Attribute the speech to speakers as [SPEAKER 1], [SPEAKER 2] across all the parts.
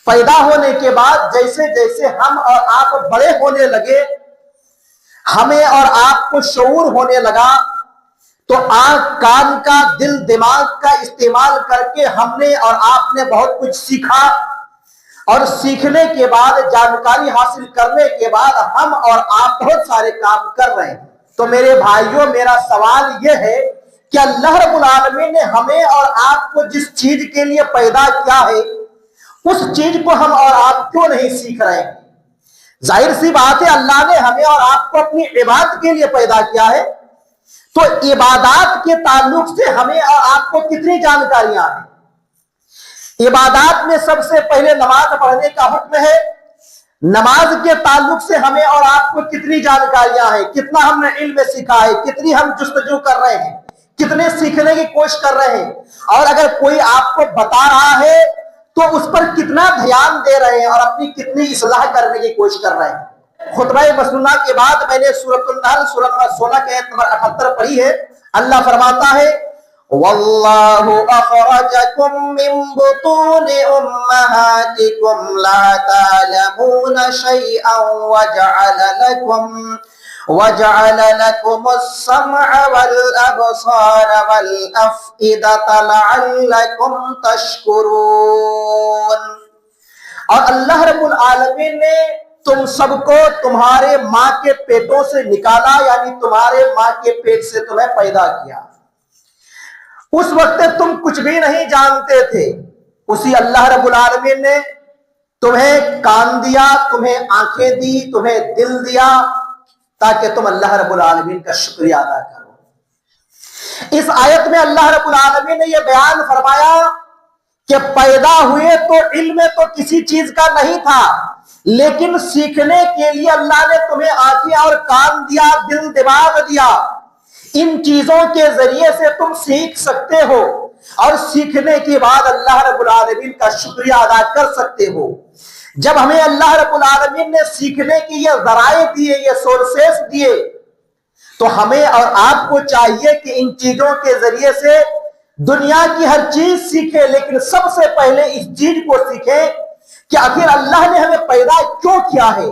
[SPEAKER 1] پیدا ہونے کے بعد جیسے جیسے ہم اور آپ بڑے ہونے لگے، ہمیں اور آپ کو شعور ہونے لگا، تو آنکھ کان کا دل دماغ کا استعمال کر کے ہم نے اور آپ نے بہت کچھ سیکھا، اور سیکھنے کے بعد جانکاری حاصل کرنے کے بعد ہم اور آپ بہت سارے کام کر رہے ہیں۔ تو میرے بھائیوں، میرا سوال یہ ہے کہ اللہ رب العالمین نے ہمیں اور آپ کو جس چیز کے لیے پیدا کیا ہے، اس چیز کو ہم اور آپ کیوں نہیں سیکھ رہے ہیں؟ ظاہر سی بات ہے، اللہ نے ہمیں اور آپ کو اپنی عبادت کے لیے پیدا کیا ہے، تو عبادات کے تعلق سے ہمیں اور آپ کو کتنی جانکاریاں ہیں؟ عبادات میں سب سے پہلے نماز پڑھنے کا حکم ہے۔ نماز کے تعلق سے ہمیں اور آپ کو کتنی جانکاریاں ہیں؟ کتنا ہم نے علم سیکھا ہے؟ کتنی ہم جستجو کر رہے ہیں؟ کتنے سیکھنے کی کوشش کر رہے ہیں؟ اور اگر کوئی آپ کو بتا رہا ہے تو اس پر کتنا دھیان دے رہے ہیں اور اپنی کتنی اصلاح کرنے کی کوشش کر رہے ہیں؟ خطبہ مسنونہ کے بعد میں نے سورۃ النحل سورۃ نمبر 16 کے آیت نمبر 78 پڑھی ہے۔ اللہ فرماتا ہے واللہ اخرجکم من بطون امہاتکم لا تعلمون شیئا وجعل لكم السمع والابصار والافئدة لعلكم تشکرون۔ اور اللہ رب العالمین نے تم سب کو تمہارے ماں کے پیٹوں سے نکالا، یعنی تمہارے ماں کے پیٹ سے تمہیں پیدا کیا۔ اس وقت تم کچھ بھی نہیں جانتے تھے، اسی اللہ رب العالمین نے تمہیں کان دیا، تمہیں آنکھیں دی، تمہیں دل دیا، تاکہ تم اللہ رب العالمین کا شکریہ ادا کرو۔ اس آیت میں اللہ رب العالمین نے یہ بیان فرمایا کہ پیدا ہوئے تو علم تو کسی چیز کا نہیں تھا، لیکن سیکھنے کے لیے اللہ نے تمہیں آنکھیں اور کان دیا، دل دماغ دیا۔ ان چیزوں کے ذریعے سے تم سیکھ سکتے ہو اور سیکھنے کے بعد اللہ رب العالمین کا شکریہ ادا کر سکتے ہو۔ جب ہمیں اللہ رب العالمین نے سیکھنے کی یہ ذرائع دیے، یہ سورسز دیے، تو ہمیں اور آپ کو چاہیے کہ ان چیزوں کے ذریعے سے دنیا کی ہر چیز سیکھیں، لیکن سب سے پہلے اس چیز کو سیکھیں کہ آخر اللہ نے ہمیں پیدا کیوں کیا ہے،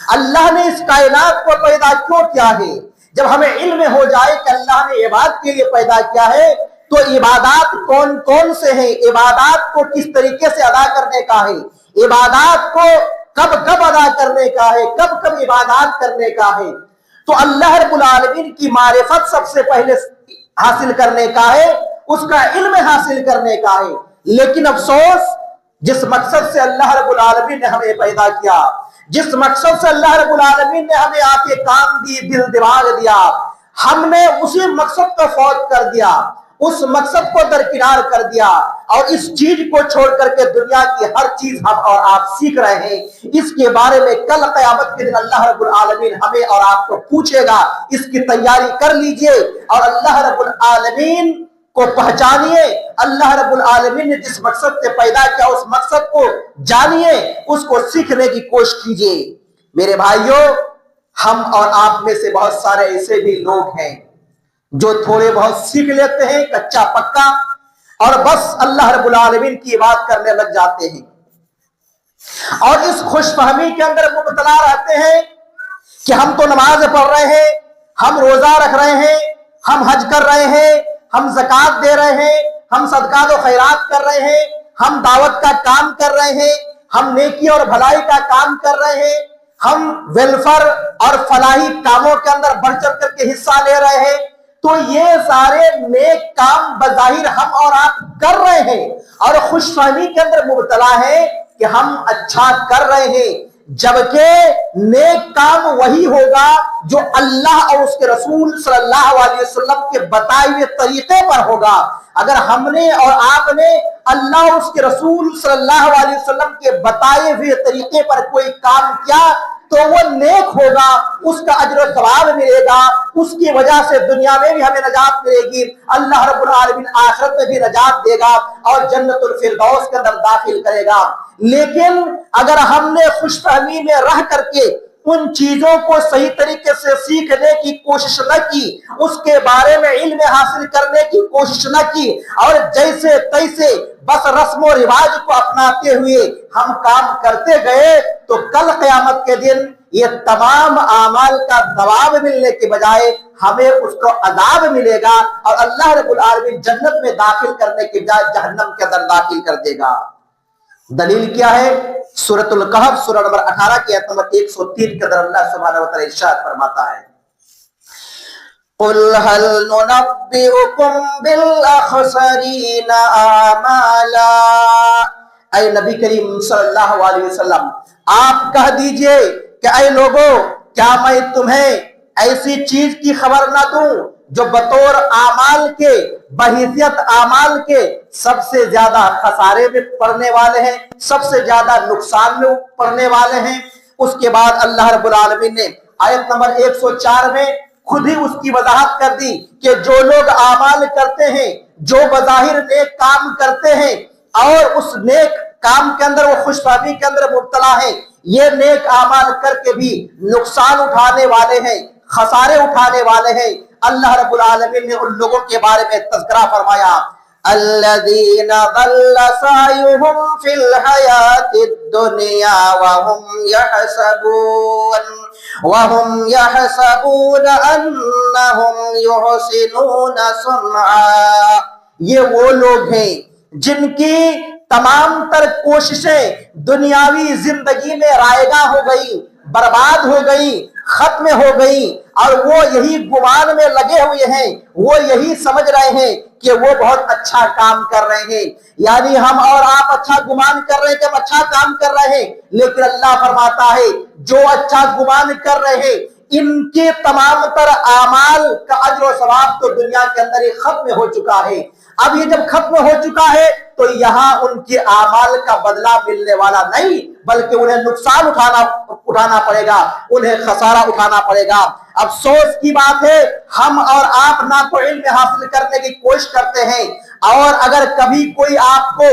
[SPEAKER 1] اللہ نے اس کائنات کو پیدا کیوں کیا ہے۔ جب ہمیں علم ہو جائے کہ اللہ نے عبادت کے لیے پیدا کیا ہے، تو عبادات کون کون سے ہیں، عبادات کو کس طریقے سے ادا کرنے کا ہے، عبادات کو کب کب ادا کرنے کا ہے، کب کب عبادات کرنے کا ہے، تو اللہ رب العالمین کی معرفت سب سے پہلے حاصل کرنے کا ہے، اس کا علم حاصل کرنے کا ہے۔ لیکن افسوس، جس مقصد سے اللہ رب العالمین نے ہمیں پیدا کیا، جس مقصد سے اللہ رب العالمین نے ہمیں آنکھیں کان دی، دل دماغ دیا، ہم نے اسی مقصد کو فوت کر دیا، اس مقصد کو درکنار کر دیا، اور اس چیز کو چھوڑ کر کے دنیا کی ہر چیز ہم اور آپ سیکھ رہے ہیں۔ اس کے بارے میں کل قیامت کے دن اللہ رب العالمین ہمیں اور آپ کو پوچھے گا، اس کی تیاری کر لیجئے اور اللہ رب العالمین کو پہچانیے۔ اللہ رب العالمین نے جس مقصد سے پیدا کیا اس مقصد کو جانیے، اس کو سیکھنے کی کوشش کیجیے۔ میرے بھائیوں، ہم اور آپ میں سے بہت سارے ایسے بھی لوگ ہیں جو تھوڑے بہت سیکھ لیتے ہیں کچا پکا، اور بس اللہ رب العالمین کی عبادت کرنے لگ جاتے ہیں، اور اس خوش فہمی کے اندر مبتلا رہتے ہیں کہ ہم تو نماز پڑھ رہے ہیں، ہم روزہ رکھ رہے ہیں، ہم حج کر رہے ہیں، ہم زکوٰۃ دے رہے ہیں، ہم صدقات و خیرات کر رہے ہیں، ہم دعوت کا کام کر رہے ہیں، ہم نیکی اور بھلائی کا کام کر رہے ہیں، ہم ویلفیئر اور فلاحی کاموں کے اندر بڑھ چڑھ کر کے حصہ لے رہے ہیں۔ تو یہ سارے نیک کام بظاہر ہم اور آپ کر رہے ہیں، اور خوش فہمی کے اندر مبتلا ہے کہ ہم اچھا کر رہے ہیں، جبکہ نیک کام وہی ہوگا جو اللہ اور اس کے رسول صلی اللہ علیہ وسلم کے بتائے ہوئے طریقے پر ہوگا۔ اگر ہم نے اور آپ نے اللہ اور اس کے رسول صلی اللہ علیہ وسلم کے بتائے ہوئے طریقے پر کوئی کام کیا تو وہ نیک ہوگا، اس کا اجر و ثواب ملے گا، اس کی وجہ سے دنیا میں بھی ہمیں نجات ملے گی، اللہ رب العالمین آخرت میں بھی نجات دے گا اور جنت الفردوس کے اندر داخل کرے گا۔ لیکن اگر ہم نے خوش فہمی میں رہ کر کے उन चीजों को सही तरीके से सीखने की कोशिश न की, उसके बारे में इल्म हासिल करने की कोशिश न की, और जैसे तैसे बस रस्म रिवाज को अपनाते हुए हम काम करते गए, तो कल क़यामत के दिन ये तमाम आमाल का दबाव मिलने के बजाय हमें उसको अजाब मिलेगा, और अल्लाह रब्बुल आलमीन जन्नत में दाखिल करने के बजाय जहन्नम के अंदर दाखिल कर देगा। दलील क्या है? सूरतुल कहफ सूरह नंबर 18 की आयत नंबर 103 के अंदर अल्लाह सुब्हानहू व तआला इरशाद फरमाता है, कुल हल नुनब्बिउकुम बिल अखसरीन आमाला। ऐ नबी करीम सल्लल्लाहु अलैहि वसल्लम, आप कह दीजिए कि ऐ लोगों, क्या मैं तुम्हें ऐसी चीज की खबर ना दूं जो बतौर आमाल के, बहिसियत आमाल के सबसे ज्यादा खसारे में पड़ने वाले हैं, सबसे ज्यादा नुकसान में पड़ने वाले हैं। उसके बाद अल्लाह रब्बुल आलमीन ने आयत नंबर 104 में खुद ही उसकी वजाहत कर दी कि जो लोग आमाल करते हैं, जो बज़ाहिर नेक काम करते हैं और उस नेक काम के अंदर वो खुशफहमी के अंदर मुब्तला है, ये नेक आमाल करके भी नुकसान उठाने वाले हैं, खसारे उठाने वाले हैं। अल्लाह रब्बुल आलमीन ने उन लोगों के बारे में तज़किरा फरमाया, अल्लज़ीना ज़ल्ला सायुहुम फिल हयातिद दुनिया वहुम यहसबून अन्नहुम युहसिनून सुन्आ। ये वो लोग हैं जिनकी तमाम तर कोशिशें दुनियावी जिंदगी में रायगा हो गई, बर्बाद हो गई, खत्म हो गई, और वो यही गुमान में लगे हुए हैं, वो यही समझ रहे हैं कि वो बहुत अच्छा काम कर रहे हैं। यानी हम और आप अच्छा गुमान कर रहे हैं कि हम अच्छा काम कर रहे हैं, लेकिन अल्लाह फरमाता है जो अच्छा गुमान कर रहे हैं इनके तमाम तर आमाल का अज्र और सवाब तो दुनिया के अंदर ही खत्म हो चुका है। अब ये जब खत्म हो चुका है तो यहाँ उनके आमाल का बदला मिलने वाला नहीं, बल्कि उन्हें नुकसान उठाना पड़ेगा, उन्हें खसारा उठाना पड़ेगा। अफसोस की बात है, हम और आप ना तो इल्म हासिल करने की कोशिश करते हैं, और अगर कभी कोई आपको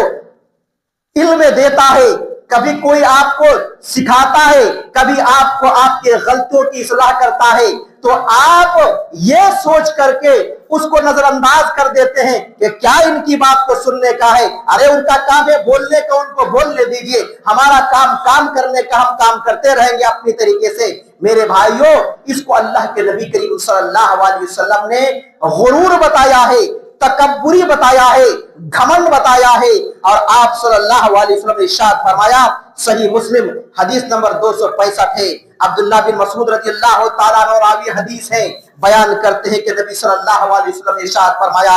[SPEAKER 1] इल्म देता है, कभी कोई आपको सिखाता है, कभी आपको आपके गलतियों की इस्लाह करता है, तो आप ये सोच करके उसको नजरअंदाज कर देते हैं कि क्या इनकी बात को सुनने का है, अरे उनका काम है बोलने का, उनको बोलने दीजिए, हमारा काम करने का, हम काम करते रहेंगे अपनी तरीके से। मेरे भाइयों, इसको अल्लाह के नबी करीम सल्लल्लाहु अलैहि वसल्लम ने गुरूर बताया है, तकब्बुरी बताया है, घमंड बताया है, और आप सल्लल्लाहु अलैहि वसल्लम ने इरशाद फरमाया, सही मुस्लिम हदीस नंबर 265 है, अब्दुल्लाह बिन मसऊद रज़ियल्लाहु ताला अन्हु रावी हदीस है, बयान करते हैं कि नबी सल्लल्लाहु अलैहि वसल्लम ने इरशाद फरमाया,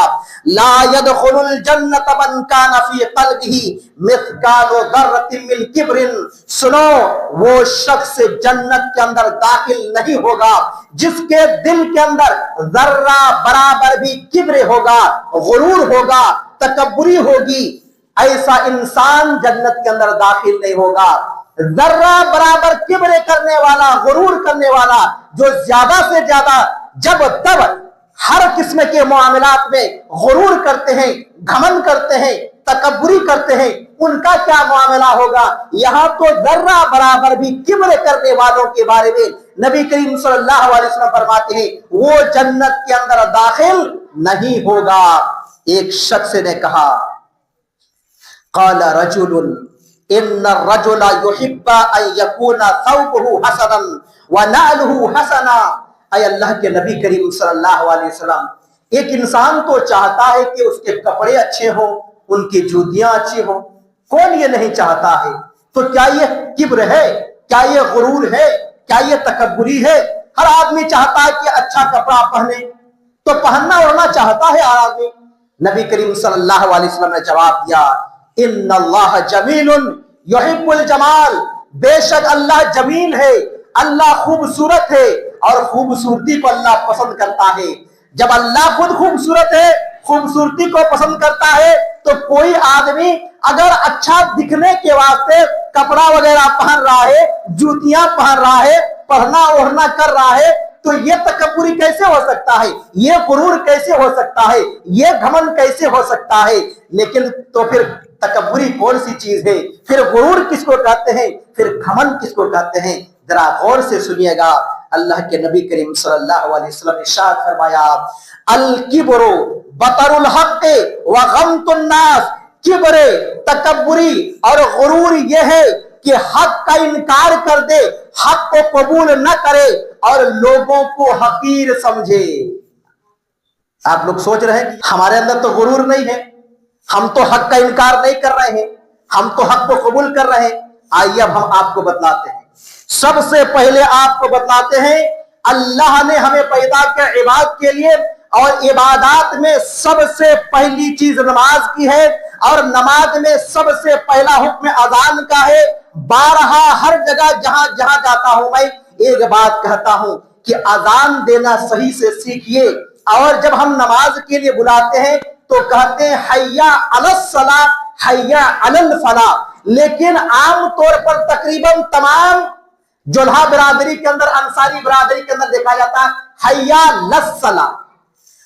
[SPEAKER 1] ला यदखुलुल जन्नत मन कान फी क़ल्बिही मिस्कालु ज़र्रतिन मिन किब्रिन। सुनो, वो शख्स जन्नत के अंदर दाखिल नहीं होगा जिसके दिल के अंदर जर्रा बराबर भी किब्र होगा, गुरूर होगा, तकब्बुरी होगी। ऐसा इंसान जन्नत के अंदर दाखिल नहीं होगा। जर्रा बराबर किब्र करने वाला, गुरूर करने वाला, जो ज्यादा से ज्यादा जब तब हर किस्म के मामलात में गुरूर करते हैं, घमंड करते हैं, तकब्बुरी करते हैं, उनका क्या मामला होगा। यहां तो जर्रा बराबर भी किब्र करने वालों के बारे में नबी करीम सल्लल्लाहु अलैहि वसल्लम फरमाते हैं वो जन्नत के अंदर दाखिल नहीं होगा। एक शख्स ने कहा, क़ाला रजुलुन इन्ना रजुला युहिब्बु अन यकूना थौबुहु हसनन व नालुहु हसना। ऐ अल्लाह के नबी करीम सल्लल्लाहु अलैहि वसल्लम, एक इंसान तो चाहता है कि उसके कपड़े अच्छे हो, उनकी जूतियां अच्छी हो, कौन ये नहीं चाहता है। तो क्या ये किब्र है, क्या ये गुरूर है, क्या ये तकब्बुरी है। हर आदमी चाहता है कि अच्छा कपड़ा पहने, तो पहनना ओढ़ना चाहता है हर आदमी। नबी करीम सल्लल्लाहु अलैहि वसल्लम ने जवाब दिया, इन्नल्लाह जमीलुन युहिब्बुल जमाल। बेशक अल्लाह जमील है, अल्लाह खूबसूरत है, और खूबसूरती को अल्लाह पसंद करता है। जब अल्लाह खुद खूबसूरत है, खूबसूरती को पसंद करता है, तो कोई आदमी अगर अच्छा दिखने के वास्ते कपड़ा वगैरह पहन रहा है, जूतियां पहन रहा है, पढ़ना ओढ़ना कर रहा है, तो ये तकब्बुरी कैसे हो सकता है, ये गुरूर कैसे हो सकता है, ये घमंड कैसे हो सकता है। लेकिन तो फिर तकब्बुरी कौन सी चीज है, फिर गुरूर किसको कहते हैं, फिर घमंड किसको कहते हैं। ذرا غور سے سنیے گا، اللہ کے نبی کریم صلی اللہ علیہ وسلم نے ارشاد فرمایا الکبر بطر الحق وغمط الناس، کبر تکبری اور غرور یہ ہے کہ حق کا انکار کر دے، حق کو قبول نہ کرے اور لوگوں کو حقیر سمجھے۔ آپ لوگ سوچ رہے ہیں ہمارے اندر تو غرور نہیں ہے، ہم تو حق کا انکار نہیں کر رہے ہیں، ہم تو حق کو قبول کر رہے ہیں۔ آئیے اب ہم آپ کو بتلاتے ہیں، سب سے پہلے آپ کو بتلاتے ہیں اللہ نے ہمیں پیدا کیا عبادت کے لیے، اور عبادات میں سب سے پہلی چیز نماز کی ہے، اور نماز میں سب سے پہلا حکم اذان کا ہے۔ بارہا ہر جگہ جہاں جہاں جاتا ہوں میں ایک بات کہتا ہوں کہ اذان دینا صحیح سے سیکھیے، اور جب ہم نماز کے لیے بلاتے ہیں تو کہتے ہیں حیا علی الصلاۃ حیا علی الفلاح، لیکن عام طور پر تقریباً تمام جولہا برادری کے اندر، انصاری برادری کے اندر دیکھا جاتا ہے حیا علی الصلاۃ۔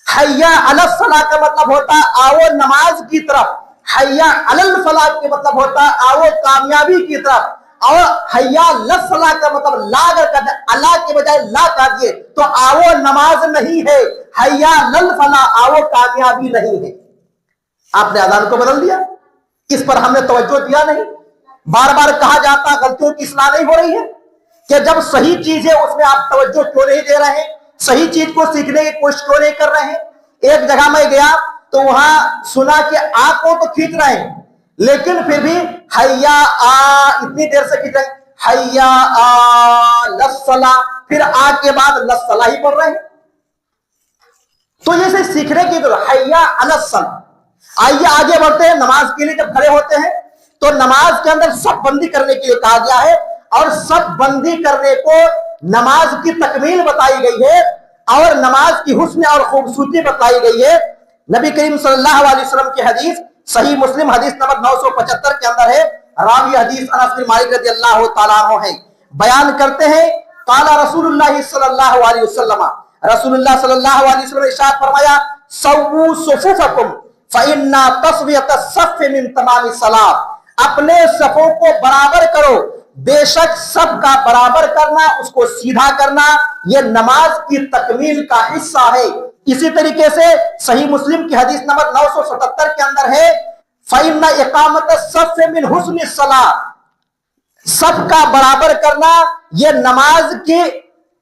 [SPEAKER 1] حیا علی الصلاۃ کا مطلب ہوتا ہے آؤ نماز کی طرف، حیا علی الفلاح کا مطلب ہوتا ہے آؤ کامیابی کی طرف، اور حیا علی الصلاۃ کا مطلب لا اگر کہتے ہیں اللہ کے بجائے لا کہہ دیے تو آؤ نماز نہیں ہے، حیا علی الفلاح آؤ کامیابی نہیں ہے۔ آپ نے اذان کو بدل دیا، اس پر ہم نے توجہ دیا نہیں۔ بار بار کہا جاتا غلطیوں کی اصلاح نہیں ہو رہی ہے کہ جب صحیح چیز ہے اس میں آپ توجہ کیوں نہیں دے رہے ہیں، صحیح چیز کو سیکھنے کی کوشش کیوں نہیں کر رہے ہیں۔ ایک جگہ میں گیا تو وہاں سنا کہ آ کو تو کھینچ رہے ہیں، لیکن پھر بھی حیا آ اتنی دیر سے کھینچ رہے ہیں، حیا آ للصلاۃ، پھر آ کے بعد للصلاۃ ہی پڑھ رہے ہیں۔ تو یہ سے سیکھنے کی ضرورت، حیا علی الصلاۃ۔ آئیے آگے بڑھتے ہیں۔ نماز کے لیے جب کھڑے ہوتے ہیں تو نماز کے اندر سب بندی کرنے کے لیے کہا گیا ہے، اور سب بندی کرنے کو نماز کی تکمیل بتائی گئی ہے، اور نماز کی حسن اور خوبصورتی بتائی گئی ہے۔ نبی کریم صلی اللہ علیہ وسلم کی حدیث صحیح مسلم حدیث نمبر 975 کے اندر ہے، راوی حدیث انس بن مالک رضی اللہ تعالیٰ عنہ ہے، بیان کرتے ہیں قال رسول اللہ صلی اللہ علیہ وسلم، رسول اللہ صلی اللہ علیہ وسلم نے ارشاد فرمایا سووا صفوفکم فإن تسویۃ الصف من تمام الصلاۃ، اپنے صفوں کو برابر کرو، بے شک سب کا برابر کرنا، اس کو سیدھا کرنا یہ نماز کی تکمیل کا حصہ ہے۔ اسی طریقے سے صحیح مسلم کی حدیث نمبر 977 کے اندر ہے فإن اقامت الصف من حسن الصلاۃ، سب کا برابر کرنا یہ نماز کی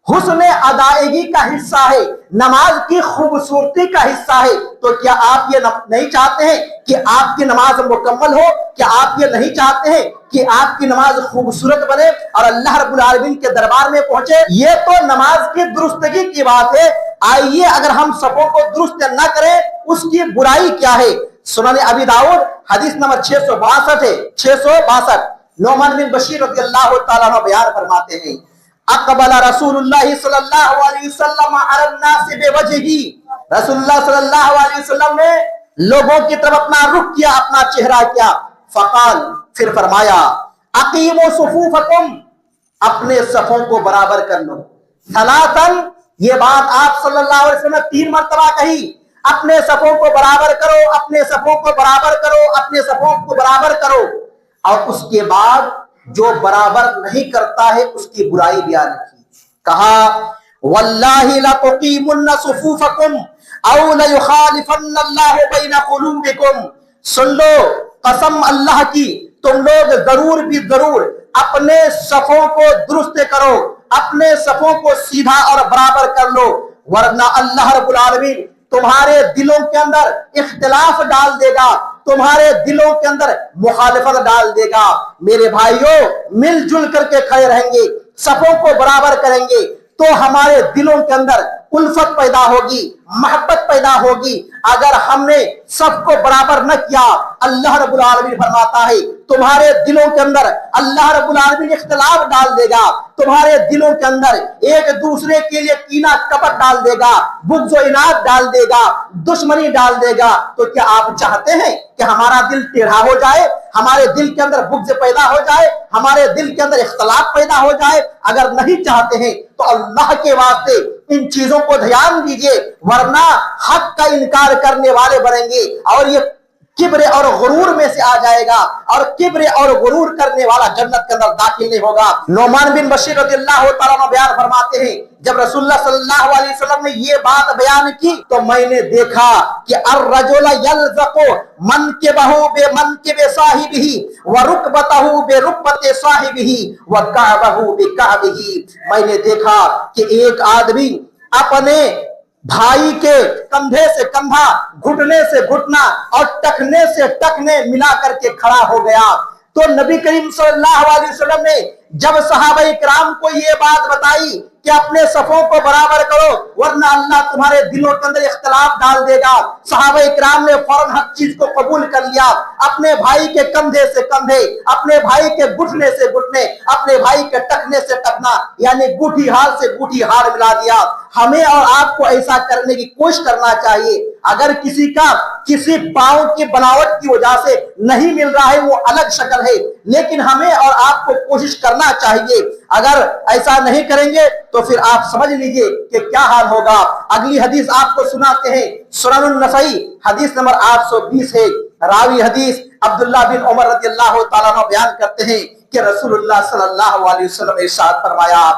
[SPEAKER 1] حسن ادائیگی کا حصہ ہے، نماز کی خوبصورتی کا حصہ ہے۔ تو کیا آپ یہ نہیں چاہتے ہیں کہ آپ کی نماز مکمل ہو؟ کیا آپ یہ نہیں چاہتے ہیں کہ آپ کی نماز خوبصورت بنے اور اللہ رب العالمین کے دربار میں پہنچے؟ یہ تو نماز کی درستگی کی بات ہے۔ آئیے اگر ہم صفوں کو درست نہ کریں اس کی برائی کیا ہے؟ سنن ابی داؤد حدیث نمبر 662 ہے، 662 نعمان بن بشیر رضی اللہ تعالیٰ عنہ بیان فرماتے ہیں اقبل رسول اللہ صلی اللہ علیہ وسلم علی الناس بوجہہ، رسول اللہ صلی اللہ علیہ وسلم نے لوگوں کی طرف اپنا رخ کیا، اپنا چہرہ کیا، فقال پھر فرمایا اقیموا صفوفکم، اپنے صفوں کو برابر کر لو، ثلاثاً، یہ بات آپ صلی اللہ علیہ وسلم نے 3 مرتبہ کہی، اپنے صفوں کو برابر کرو، اپنے صفوں کو برابر کرو، اپنے صفوں کو برابر کرو، اور اس کے بعد جو برابر نہیں کرتا ہے اس کی برائی بیان کی، کہا واللہ لتقیمن صفوفکم او لیخالفن اللہ بین قلوبکم، سن لو قسم اللہ کی تم لوگ ضرور بھی ضرور اپنے صفوں کو درست کرو، اپنے صفوں کو سیدھا اور برابر کر لو، ورنہ اللہ رب العالمین تمہارے دلوں کے اندر اختلاف ڈال دے گا، تمہارے دلوں کے اندر مخالفت ڈال دے گا۔ میرے بھائیوں مل جل کر کے کھڑے رہیں گے، صفوں کو برابر کریں گے تو ہمارے دلوں کے اندر الفت پیدا ہوگی، محبت پیدا ہوگی۔ اگر ہم نے سب کو برابر نہ کیا اللہ رب العالمین فرماتا ہے تمہارے دلوں کے اندر اللہ رب العالمین اختلاف ڈال دے گا، تمہارے دلوں کے اندر ایک دوسرے کے لیے کینہ کپٹ ڈال دے گا، بغض و عناد ڈال دے گا، دشمنی ڈال دے گا۔ تو کیا آپ چاہتے ہیں کہ ہمارا دل ٹیڑھا ہو جائے، ہمارے دل کے اندر بغض پیدا ہو جائے، ہمارے دل کے اندر اختلاف پیدا ہو جائے؟ اگر نہیں چاہتے ہیں تو اللہ کے واسطے ان چیزوں کو دھیان دیجئے، ورنہ حق کا انکار کرنے والے بنیں گے، اور یہ किब्र और गुरूर में से आ जाएगा, और किब्र और गुरूर करने वाला जन्नत के अंदर दाखिल नहीं होगा। नौमान बिन बशीर रज़ियल्लाहु तआला अन्हु बयान फरमाते हैं, जब रसूलुल्लाह सल्लल्लाहु अलैहि वसल्लम ने ये बात बयान की तो मैंने देखा कि अर्रजुल यल्ज़क़ु मनकिबहु बिमनकिबि साहिबिही व रुकबतहु बिरुकबति साहिबिही व कअबहु बिकअबिही। मैंने देखा कि एक आदमी अपने भाई के कंधे से कंधा, घुटने से घुटना और टखने से टखने मिला करके खड़ा हो गया। तो नबी करीम सल्लल्लाहु अलैहि वसल्लम ने जब सहाबाए किराम को ये बात बताई कि अपने सफों को बराबर करो वरना अल्लाह तुम्हारे दिलों के अंदर इख्तिलाफ डाल देगा, सहाबाए किराम ने फौरन हक चीज को कबूल कर लिया। अपने भाई के कंधे से कंधे, अपने भाई के घुटने से घुटने, अपने भाई के टखने से टखना, यानी गुठी हार से गुठी हार मिला दिया। हमें और आपको ऐसा करने की कोशिश करना चाहिए। अगर किसी का किसी पांव की बनावट की वजह से नहीं मिल रहा है वो अलग शक्ल है, लेकिन हमें और आपको कोशिश करना चाहिए। अगर ऐसा नहीं करेंगे तो फिर आप समझ लीजिए कि क्या हाल होगा। अगली हदीस आपको सुनाते हैं, सुननुन नसई हदीस नंबर 820 है। रावी हदीस अब्दुल्लाह बिन उमर रज़ियल्लाहु तआला अन्हु बयान करते हैं कि रसूलुल्लाह सल्लल्लाहु अलैहि वसल्लम ने इरशाद फरमाया,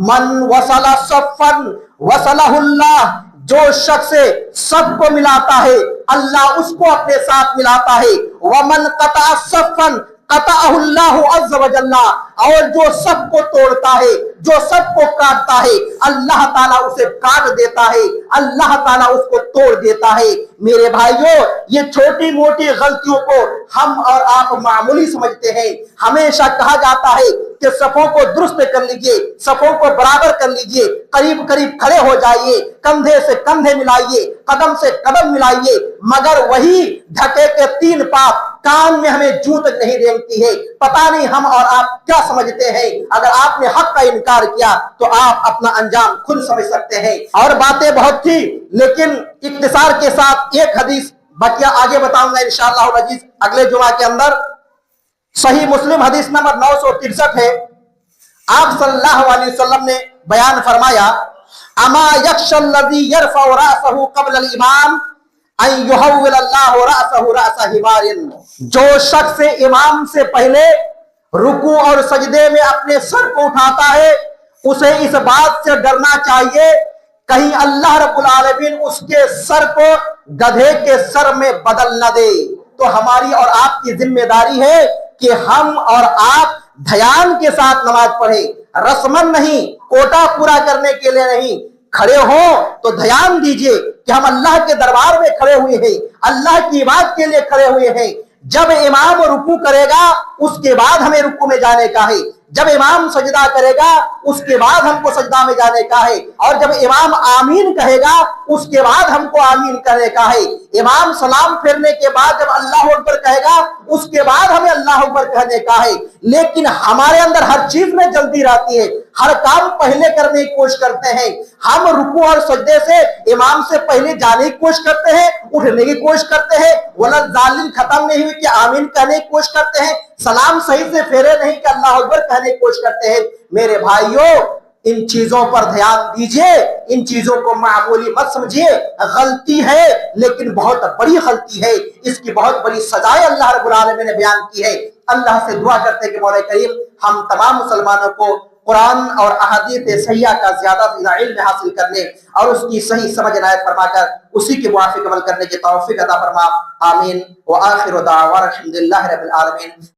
[SPEAKER 1] मन वसला सफ़न वसलहुल्लाह, जो शख्स सबको मिलाता है अल्लाह उसको अपने साथ मिलाता है। वमन कता सफ़न कताहुल्लाहु अज़्ज़ व जल्ला, और जो सबको तोड़ता है, जो सबको काटता है, अल्लाह ताला उसे काट देता है, अल्लाह ताला उसको तोड़ देता है। मेरे भाइयों, ये छोटी मोटी गलतियों को हम और आप मामूली समझते हैं। हमेशा कहा जाता है कि सफों को दुरुस्त कर लीजिए, सफों को बराबर कर लीजिए, करीब करीब खड़े हो जाइए, कंधे से कंधे मिलाइए, कदम से कदम मिलाइए, मगर वही ढके के 3 पाप कान में हमें जू तक नहीं रेंगती है। पता नहीं हम और आप क्या समझते हैं। अगर आपने हक का इनकार किया तो आप अपना अंजाम खुद समझ सकते हैं। और बातें बहुत थी, लेकिन इख्तिसार के साथ एक हदीस बकिया आगे बताऊंगा इंशाअल्लाह अज़ीज अगले जुमा के अंदर। सही मुस्लिम हदीस नंबर 963 है। आप सल्लल्लाहु अलैहि वसल्लम ने बयान फरमाया, अमा यख्शल्लज़ी यरफ़उ रअसहु क़ब्ल अल-इमाम अन युहव्विलल्लाहु रअसहु रअस हिमारिन, जो शख्स इमाम से पहले रुकू और सजदे में अपने सर को उठाता है उसे इस बात से डरना चाहिए कहीं अल्लाह रब्बुल आलमीन उसके सर को गधे के सर में बदल न दे। तो हमारी और आपकी जिम्मेदारी है कि हम और आप ध्यान के साथ नमाज पढ़े, रस्मन नहीं, कोटा पूरा करने के लिए नहीं। खड़े हो तो ध्यान दीजिए कि हम अल्लाह के दरबार में खड़े हुए हैं, अल्लाह की इबादत के लिए खड़े हुए हैं। जब इमाम रुकू करेगा उसके बाद हमें रुकू में जाने का है, जब इमाम सजदा करेगा उसके बाद हमको सजदा में जाने का है, और जब इमाम आमीन कहेगा उसके बाद हमको आमीन कहने का है। इमाम सलाम फेरने के बाद जब अल्लाह अकबर कहेगा उसके बाद हमें अल्लाह अकबर कहने का है। लेकिन हमारे अंदर हर चीज में जल्दी रहती है, हर काम पहले करने की कोशिश करते हैं। हम रुकू और सजदे से इमाम से पहले जाने की कोशिश करते हैं, उठने की कोशिश करते हैं, वला जालिम खत्म नहीं हुई कि आमीन कहने की कोशिश करते हैं, सलाम सही से फेरे नहीं कि अल्लाह अकबर कहने की कोशिश करते हैं। मेरे भाइयों, इन चीजों पर ध्यान दीजिए, इन चीजों को मामूली मत समझिए। गलती है लेकिन बहुत बड़ी गलती है, इसकी बहुत बड़ी सजाएं अल्लाह रब्बुल आलमीन ने बयान की है। अल्लाह से दुआ करते हैं कि मौला करीम हम तमाम मुसलमानों को कुरान और अहादीस सहिया का ज्यादा से ज्यादा इल्म हासिल करने और उसकी सही समझ इनायत फरमाकर उसी के मुवाफिक अमल करने की तौफीक अता फरमा। आमीन व आखिर दावा अल्हम्दुलिल्लाहि रब्बिल आलमीन।